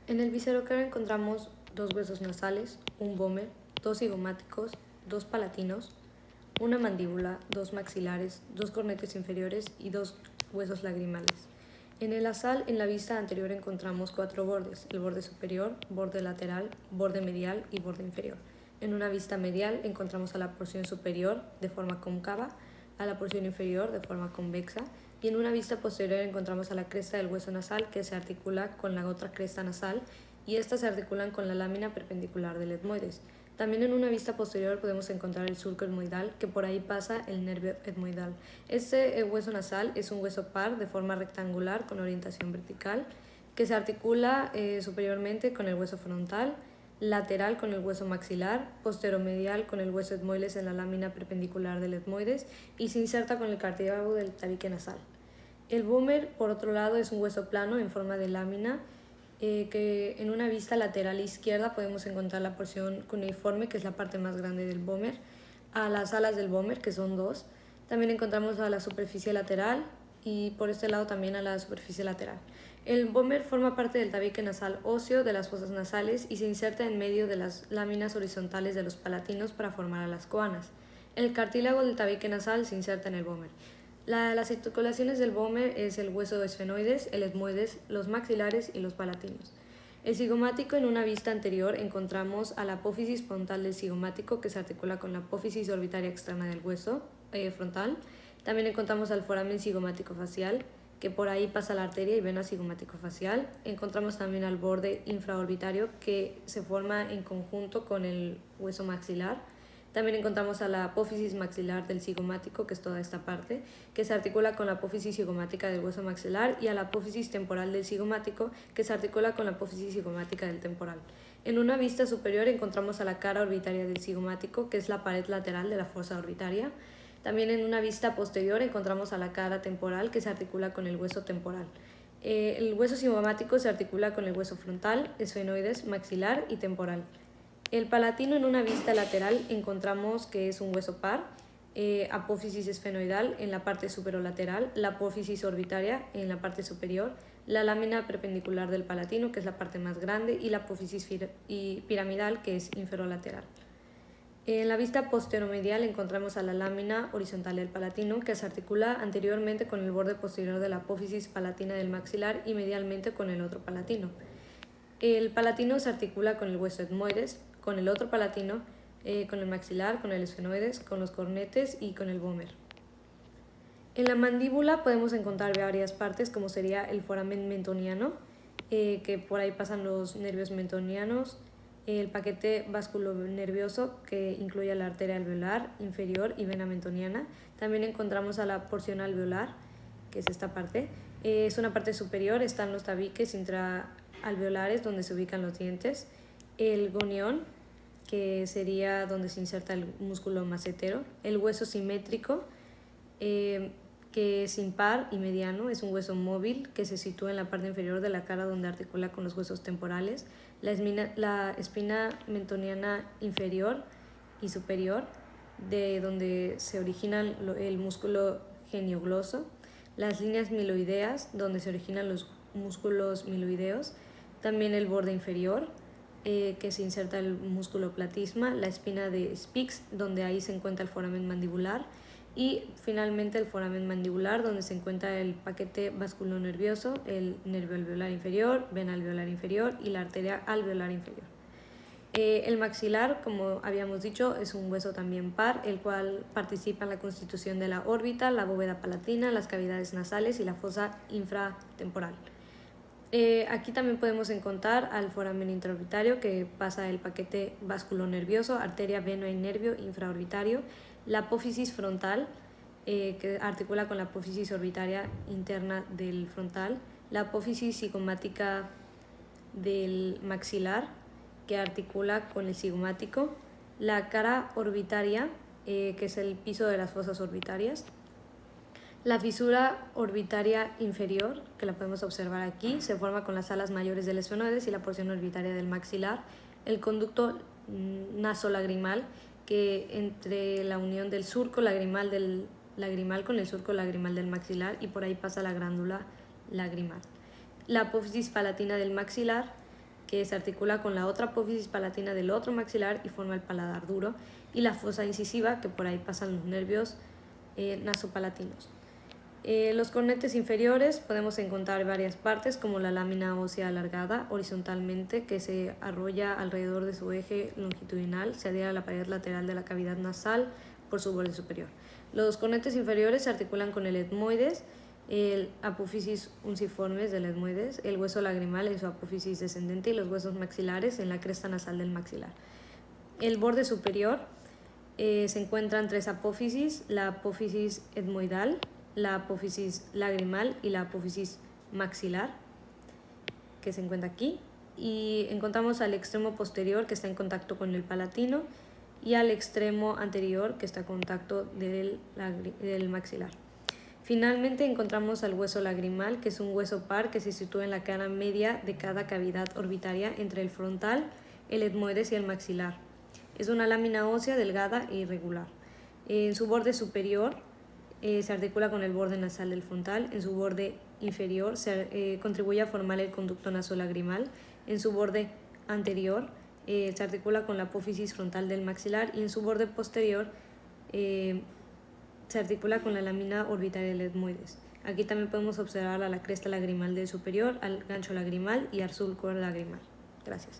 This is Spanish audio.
En el viscerocardio encontramos dos huesos nasales, un vómer, dos cigomáticos, dos palatinos, una mandíbula, dos maxilares, dos cornetes inferiores y dos huesos lagrimales. En el nasal, en la vista anterior encontramos cuatro bordes, el borde superior, borde lateral, borde medial y borde inferior. En una vista medial encontramos a la porción superior de forma cóncava, a la porción inferior de forma convexa, y en una vista posterior encontramos a la cresta del hueso nasal que se articula con la otra cresta nasal y estas se articulan con la lámina perpendicular del etmoides. También en una vista posterior podemos encontrar el surco etmoidal, que por ahí pasa el nervio etmoidal. Este hueso nasal es un hueso par de forma rectangular con orientación vertical, que se articula superiormente con el hueso frontal, lateral con el hueso maxilar, posteromedial con el hueso etmoides en la lámina perpendicular del etmoides y se inserta con el cartílago del tabique nasal. El vómer, por otro lado, es un hueso plano en forma de lámina que en una vista lateral izquierda podemos encontrar la porción cuneiforme, que es la parte más grande del vómer, a las alas del vómer, que son dos. También encontramos a la superficie lateral y por este lado también a la superficie lateral. El vómer forma parte del tabique nasal óseo de las fosas nasales y se inserta en medio de las láminas horizontales de los palatinos para formar a las coanas. El cartílago del tabique nasal se inserta en el vómer. Las articulaciones del vómer es el hueso esfenoides, el etmoides, los maxilares y los palatinos. El cigomático, en una vista anterior encontramos a la apófisis frontal del cigomático que se articula con la apófisis orbitaria externa del hueso frontal. También encontramos al foramen cigomático facial, que por ahí pasa la arteria y vena cigomático facial. Encontramos también al borde infraorbitario que se forma en conjunto con el hueso maxilar. También encontramos a la apófisis maxilar del cigomático, que es toda esta parte, que se articula con la apófisis cigomática del hueso maxilar, y a la apófisis temporal del cigomático, que se articula con la apófisis cigomática del temporal. En una vista superior encontramos a la cara orbitaria del cigomático, que es la pared lateral de la fosa orbitaria. También en una vista posterior encontramos a la cara temporal, que se articula con el hueso temporal. El hueso cigomático se articula con el hueso frontal, esfenoides, maxilar y temporal. El palatino, en una vista lateral encontramos que es un hueso par, apófisis esfenoidal en la parte superolateral, la apófisis orbitaria en la parte superior, la lámina perpendicular del palatino, que es la parte más grande, y la apófisis piramidal, que es inferolateral. En la vista posteromedial encontramos a la lámina horizontal del palatino, que se articula anteriormente con el borde posterior de la apófisis palatina del maxilar y medialmente con el otro palatino. El palatino se articula con el hueso etmoides, con el otro palatino, con el maxilar, con el esfenoides, con los cornetes y con el vómer. En la mandíbula podemos encontrar varias partes, como sería el foramen mentoniano, que por ahí pasan los nervios mentonianos, el paquete vasculonervioso, que incluye la arteria alveolar inferior y vena mentoniana. También encontramos a la porción alveolar, que es esta parte. Es una parte superior, están los tabiques intraalveolares, donde se ubican los dientes. El gonión, que sería donde se inserta el músculo macetero. El hueso simétrico, que es impar y mediano, es un hueso móvil que se sitúa en la parte inferior de la cara donde articula con los huesos temporales. La espina mentoniana inferior y superior, de donde se origina el músculo geniogloso. Las líneas miloideas, donde se originan los músculos miloideos. También el borde inferior, que se inserta el músculo platisma. La espina de Spix, donde ahí se encuentra el foramen mandibular. Y finalmente el foramen mandibular, donde se encuentra el paquete vasculonervioso, el nervio alveolar inferior, vena alveolar inferior y la arteria alveolar inferior. El maxilar, como habíamos dicho, es un hueso también par, el cual participa en la constitución de la órbita, la bóveda palatina, las cavidades nasales y la fosa infratemporal. Aquí también podemos encontrar al foramen intraorbitario, que pasa el paquete vasculonervioso, arteria, vena y nervio infraorbitario, la apófisis frontal, que articula con la apófisis orbitaria interna del frontal, la apófisis cigomática del maxilar, que articula con el cigomático, la cara orbitaria, que es el piso de las fosas orbitarias. La fisura orbitaria inferior, que la podemos observar aquí, se forma con las alas mayores del esfenoides y la porción orbitaria del maxilar. El conducto nasolagrimal, que entre la unión del surco lagrimal con el surco lagrimal del maxilar, y por ahí pasa la glándula lagrimal. La apófisis palatina del maxilar, que se articula con la otra apófisis palatina del otro maxilar y forma el paladar duro, y la fosa incisiva, que por ahí pasan los nervios nasopalatinos. Los cornetes inferiores podemos encontrar varias partes, como la lámina ósea alargada horizontalmente que se arrolla alrededor de su eje longitudinal, se adhiere a la pared lateral de la cavidad nasal por su borde superior. Los cornetes inferiores se articulan con el etmoides, el apófisis unciformes del etmoides, el hueso lagrimal en su apófisis descendente y los huesos maxilares en la cresta nasal del maxilar. El borde superior se encuentran tres apófisis: la apófisis etmoidal, la apófisis lagrimal y la apófisis maxilar, que se encuentra aquí, y encontramos al extremo posterior, que está en contacto con el palatino, y al extremo anterior, que está en contacto del maxilar. Finalmente encontramos al hueso lagrimal, que es un hueso par que se sitúa en la cara media de cada cavidad orbitaria entre el frontal, el etmoides y el maxilar. Es una lámina ósea delgada e irregular. En su borde superior se articula con el borde nasal del frontal. En su borde inferior se contribuye a formar el conducto nasolagrimal. En su borde anterior se articula con la apófisis frontal del maxilar, y en su borde posterior se articula con la lámina orbitaria del etmoides. Aquí también podemos observar a la cresta lagrimal del superior, al gancho lagrimal y al surco lagrimal. Gracias.